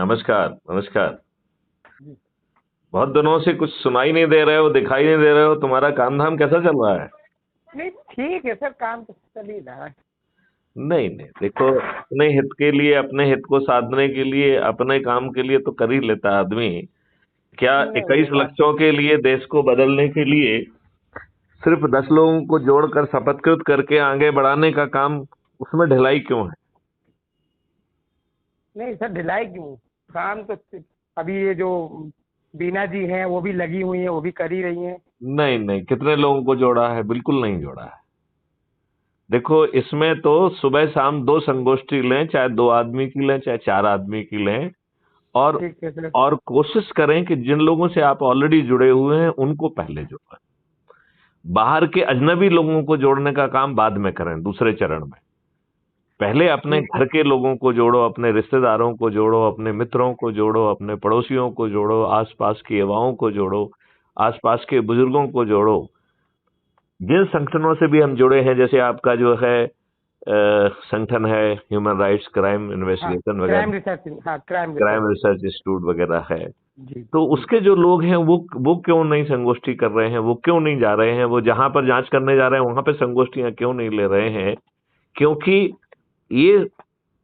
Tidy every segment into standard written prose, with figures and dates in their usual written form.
नमस्कार, नमस्कार। जी। बहुत दिनों से कुछ सुनाई नहीं दे रहे हो, दिखाई नहीं दे रहे हो, तुम्हारा काम धाम कैसा चल रहा है? नहीं, ठीक है सर, काम तो चल ही रहा है। नहीं नहीं, देखो, अपने हित के लिए, अपने हित को साधने के लिए, अपने काम के लिए तो कर ही लेता है आदमी। क्या नहीं, 21 वो बात लक्षों के लिए, देश को बदलने के लिए सिर्फ 10 लोगों को जोड़कर शपथकृत करके आगे बढ़ाने का काम, उसमें ढिलाई क्यों है? नहीं सर, ढिलाई क्यों? काम तो अभी ये जो बीना जी हैं वो भी लगी हुई हैं, वो भी कर ही रही हैं। नहीं नहीं, कितने लोगों को जोड़ा है? बिल्कुल नहीं जोड़ा है। देखो, इसमें तो सुबह शाम 2 संगोष्ठी लें, चाहे 2 आदमी की लें, चाहे 4 आदमी की लें, और ठीक है सर। और कोशिश करें कि जिन लोगों से आप ऑलरेडी जुड़े हुए हैं उनको पहले जोड़ें। बाहर के अजनबी लोगों को जोड़ने का काम बाद में करें, दूसरे चरण में। पहले अपने ठीक है। घर के लोगों को जोड़ो, अपने रिश्तेदारों को जोड़ो, अपने मित्रों को जोड़ो, अपने पड़ोसियों को जोड़ो, आसपास की युवाओं को जोड़ो, आसपास के बुजुर्गों को जोड़ो। जिन संगठनों से भी हम जुड़े हैं, जैसे आपका जो है संगठन है ह्यूमन राइट्स क्राइम हाँ, इन्वेस्टिगेशन क्राइम वगैरह, रिसर्च। हाँ, crime crime research. Research institute वगैरह है, जी तो जी। उसके जो लोग हैं वो क्यों नहीं संगोष्ठी कर रहे हैं? वो क्यों नहीं जा रहे हैं? वो जहां पर जांच करने जा रहे हैं वहां पे संगोष्ठियां क्यों नहीं ले रहे हैं? क्योंकि ये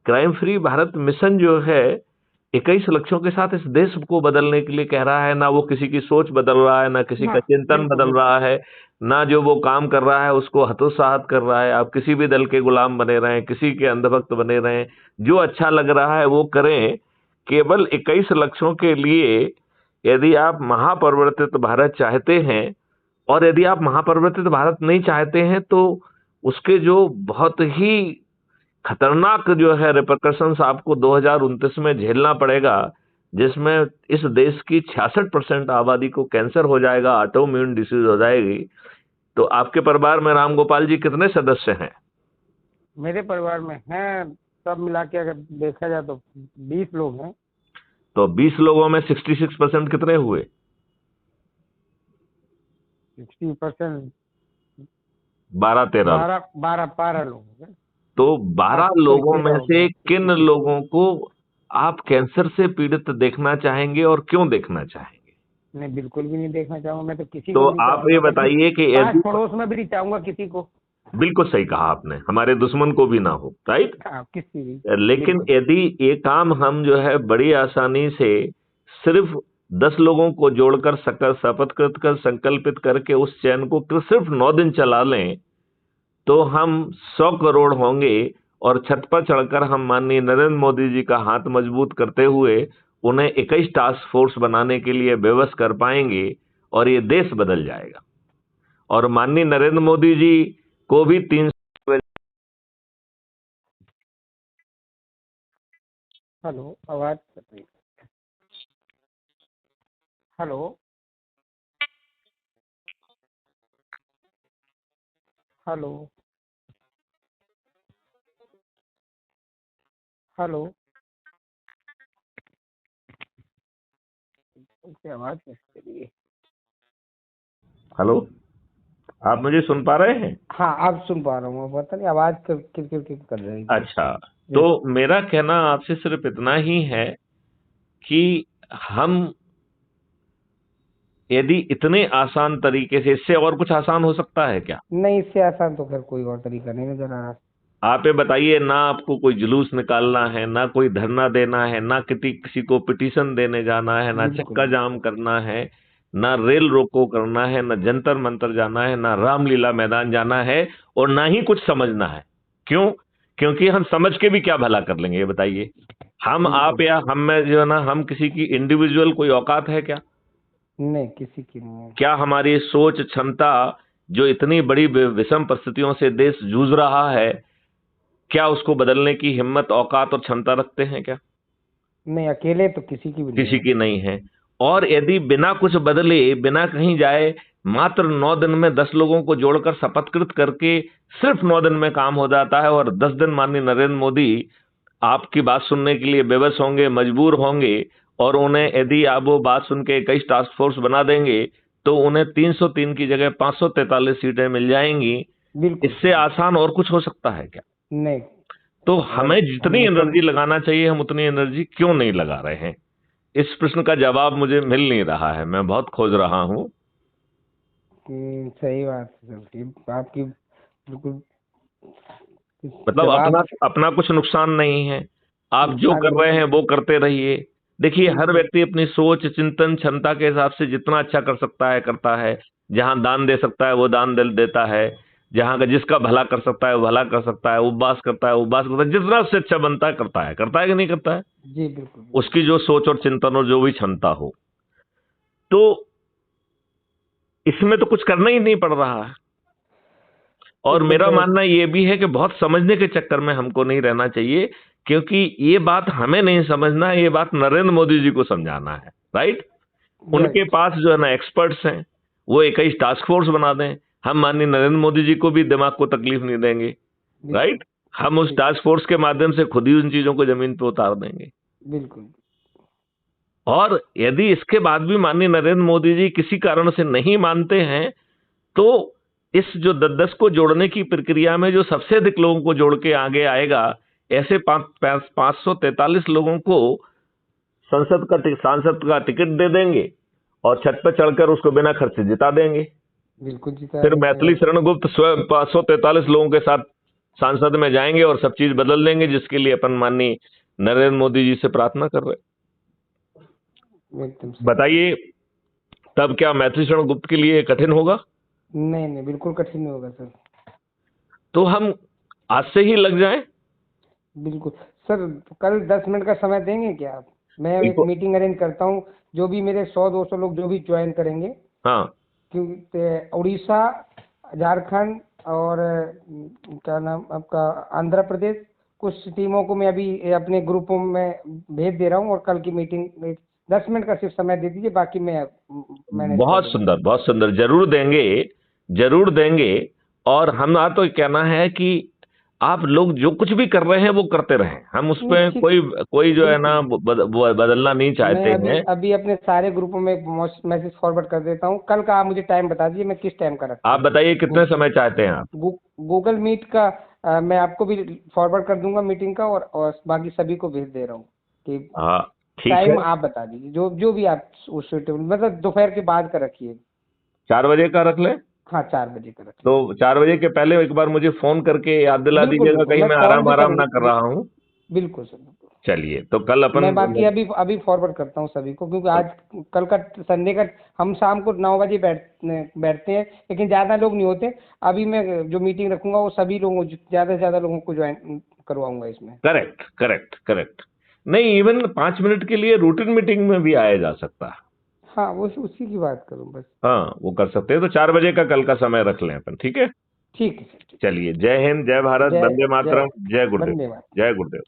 क्राइम फ्री भारत मिशन जो है 21 लक्ष्यों के साथ इस देश को बदलने के लिए कह रहा है। ना वो किसी की सोच बदल रहा है, ना किसी हाँ, का चिंतन बिल्कुल बदल बिल्कुल। रहा है, ना जो वो काम कर रहा है उसको हतोत्साहित कर रहा है। आप किसी भी दल के गुलाम बने रहें, किसी के अंधभक्त बने रहें, जो अच्छा लग रहा है वो करें। केवल 21 लक्ष्यों के लिए यदि आप महापरिवर्तित भारत चाहते हैं, और यदि आप महापरिवर्तित भारत नहीं चाहते हैं, तो उसके जो बहुत ही खतरनाक जो है रिपरकशंस आपको 2029 में झेलना पड़ेगा, जिसमें इस देश की 66% आबादी को कैंसर हो जाएगा, ऑटोइम्यून डिसीज हो जाएगी। तो आपके परिवार में राम गोपाल जी कितने सदस्य हैं? मेरे परिवार में हैं, सब मिला के अगर देखा जाए तो 20 लोग हैं। तो 20 लोगों में 66% कितने हुए? 60%। 12-13 लोग। 12 लोग हो गए। तो हाँ, 12 सॉरी, लोगों 13 में हो से गए। किन लोगों को आप कैंसर से पीड़ित देखना चाहेंगे और क्यों देखना चाहेंगे? नहीं, बिल्कुल भी नहीं देखना चाहूंगा, मैं तो किसी तो को नहीं आप ये चाहूंगा, बल्कि बताइए कि पास यदि, पड़ोस में भी नहीं चाहूंगा किसी को। बिल्कुल सही कहा आपने, हमारे दुश्मन को भी ना हो, राइट? हाँ, किसी भी। लेकिन बिल्कुल। यदि ये काम हम जो है बड़ी आसानी से सिर्फ 10 लोगों को जोड़कर शपथकृत कर संकल्पित करके उस चयन को सिर्फ 9 दिन चला लें, तो हम 100 करोड़ होंगे, और छत पर चढ़कर हम माननीय नरेंद्र मोदी जी का हाथ मजबूत करते हुए उन्हें 21 टास्क फोर्स बनाने के लिए बेबस कर पाएंगे, और ये देश बदल जाएगा। और माननीय नरेंद्र मोदी जी को भी 3। हेलो, आवाज कट रही है। हेलो। हेलो। हेलो। उसकी आवाज कैसे चली है? हेलो, आप मुझे सुन पा रहे हैं? हाँ, अब सुन पा रहा हूँ, पता नहीं आवाज किर कर रही थी। अच्छा, तो जी। मेरा कहना आपसे सिर्फ इतना ही है कि हम यदि इतने आसान तरीके से, इससे और कुछ आसान हो सकता है क्या? नहीं, इससे आसान तो खैर कोई और तरीका नहीं नजर आ रहा। आप ये बताइए, ना आपको कोई जुलूस निकालना है, ना कोई धरना देना है, ना किसी को पिटीशन देने जाना है, ना बिल्कुल चक्का बिल्कुल। जाम करना है, ना रेल रोको करना है, ना जंतर मंतर जाना है, ना रामलीला मैदान जाना है, और ना ही कुछ समझना है। क्यों? क्योंकि हम समझ के भी क्या भला कर लेंगे, ये बताइए। हम, आप बिल्कुल। या हम में जो है ना, हम किसी की इंडिविजुअल कोई औकात है क्या? नहीं, किसी की नहीं है। क्या हमारी सोच क्षमता, जो इतनी बड़ी विषम परिस्थितियों से देश जूझ रहा है, क्या उसको बदलने की हिम्मत, औकात और क्षमता रखते हैं क्या? नहीं, अकेले तो किसी की भी नहीं किसी है। की नहीं है। और यदि बिना कुछ बदले, बिना कहीं जाए, मात्र 9 दिन में 10 लोगों को जोड़कर शपथकृत करके सिर्फ 9 दिन में काम हो जाता है, और 10 दिन माननीय नरेंद्र मोदी आपकी बात सुनने के लिए बेबस होंगे, मजबूर होंगे, और उन्हें यदि आप वो बात सुन के 21 टास्क फोर्स बना देंगे, तो उन्हें 303 की जगह 543 सीटें मिल जाएंगी। बिल्कुल इससे सर। आसान और कुछ हो सकता है क्या? नहीं। तो हमें जितनी मतलब एनर्जी लगाना चाहिए हम उतनी एनर्जी क्यों नहीं लगा रहे हैं? इस प्रश्न का जवाब मुझे मिल नहीं रहा है, मैं बहुत खोज रहा हूं। सही बात है सर, ये आपकी बिल्कुल मतलब जवाब। अपना अपना कुछ नुकसान नहीं है, आप जो नुकसान कर रहे हैं वो करते रहिए। देखिए, हर बिल्कुल व्यक्ति अपनी सोच, चिंतन, क्षमता के हिसाब से जितना अच्छा कर सकता है करता है। जहां दान दे सकता है वो दान देता है। जहां का जिसका भला कर सकता है वो भला कर सकता है, उपवास करता है उपवास करता है, जितना उससे अच्छा बनता है करता है कि नहीं करता है? जी, बिल्कुल बिल्कुल। उसकी जो सोच और चिंतन और जो भी क्षमता हो, तो इसमें तो कुछ करना ही नहीं पड़ रहा है। और बिल्कुल मेरा सर। मानना ये भी है कि बहुत समझने के चक्कर में हमको नहीं रहना चाहिए, क्योंकि ये बात हमें नहीं समझना है, ये बात नरेंद्र मोदी जी को समझाना है। राइट? उनके राइट। पास जो है ना एक्सपर्ट्स हैं, वो एक ही टास्क फोर्स बना दें। हम माननीय नरेंद्र मोदी जी को भी दिमाग को तकलीफ नहीं देंगे। बिल्कुल राइट? हम उस बिल्कुल टास्क फोर्स के माध्यम से खुद ही उन चीजों को जमीन पे उतार देंगे। बिल्कुल। और यदि इसके बाद भी माननीय नरेंद्र मोदी जी किसी कारण से नहीं मानते हैं, तो इस जो 10-10 को जोड़ने की प्रक्रिया में जो सबसे अधिक लोगों को जोड़ के आगे आएगा, ऐसे 543 लोगों को सांसद का टिकट दे देंगे और छत पर चढ़कर उसको बिना खर्च से जिता देंगे। बिल्कुल जिता फिर देंगे मैथिली और शरण गुप्त स्वयं 543 लोगों के साथ सांसद में जाएंगे और सब चीज बदल देंगे, जिसके लिए अपन माननीय नरेंद्र मोदी जी से प्रार्थना कर रहे एकदम हैं। सही। बताइए, तब क्या मैथिली शरण गुप्त के लिए कठिन होगा? नहीं नहीं, बिल्कुल कठिन नहीं होगा सर। तो हम आज से ही लग जाएं। बिल्कुल सर। कल 10 मिनट का समय देंगे क्या आप? मैं एक बिल्कुल। मीटिंग अरेंज करता हूँ, जो भी मेरे 100-200 लोग जो भी ज्वाइन करेंगे, हाँ, क्योंकि उड़ीसा, झारखंड और क्या नाम आपका, आंध्र प्रदेश, कुछ टीमों को मैं अभी अपने ग्रुपों में भेज दे रहा हूँ, और कल की मीटिंग में 10 मिनट का सिर्फ समय दे दीजिए, बाकी मैं मैनेज कर बहुत दूंगा। सुंदर, बहुत सुंदर, जरूर देंगे, जरूर देंगे। और हमारा तो कहना है कि आप लोग जो कुछ भी कर रहे हैं वो करते रहें, हम उस नहीं पर ठीक। कोई कोई जो है बिल्कुल। ना बदलना नहीं मैं चाहते अभी हैं। अभी अपने सारे ग्रुपों में एक मैसेज फॉरवर्ड कर देता हूँ। कल का आप मुझे टाइम बता दीजिए, मैं किस टाइम का आप रखूँ। बताइए कितने गू, समय चाहते हैं आप? गूगल मीट का मैं आपको भी फॉरवर्ड कर दूंगा मीटिंग का, और बाकी सभी को भेज दे रहा हूँ कि हाँ, ठीक है। टाइम आप बता दीजिए, जो जो भी आप उस सुटेबल, मतलब दोपहर के बाद का रखिए। 4 बजे का रख लें? हाँ, 4 बजे का रख तो लीजिए। 4 बजे के पहले एक बार मुझे फोन करके याद दिला बिल्कुल दीजिएगा, बिल्कुल, कहीं मैं मैं कॉल आराम भी आराम करूँ। ना कर रहा हूँ। बिल्कुल सर बिल्कुल। चलिए, तो कल अपन मैं बाकी अभी अभी फॉरवर्ड करता हूँ सभी को, क्योंकि आज कल का संडे का, हम शाम को 9 बजे बैठते हैं, लेकिन ज़्यादा लोग नहीं होते। अभी मैं जो मीटिंग रखूंगा वो सभी लोगों, ज़्यादा से ज़्यादा लोगों को ज्वाइन करवाऊंगा इसमें। Correct, correct, correct. नहीं, इवन 5 मिनट के लिए रूटीन मीटिंग में भी आया जा सकता है। हाँ, वो उसी की बात करूँ बस। हाँ, वो कर सकते हैं। तो 4 बजे का कल का समय रख लें अपन, ठीक है? ठीक है सर, ठीक। चलिए, जय हिंद, जय भारत, जय वंदे जय मातरम, जय गुरुदेव। वंदे मातरम। जय गुरुदेव।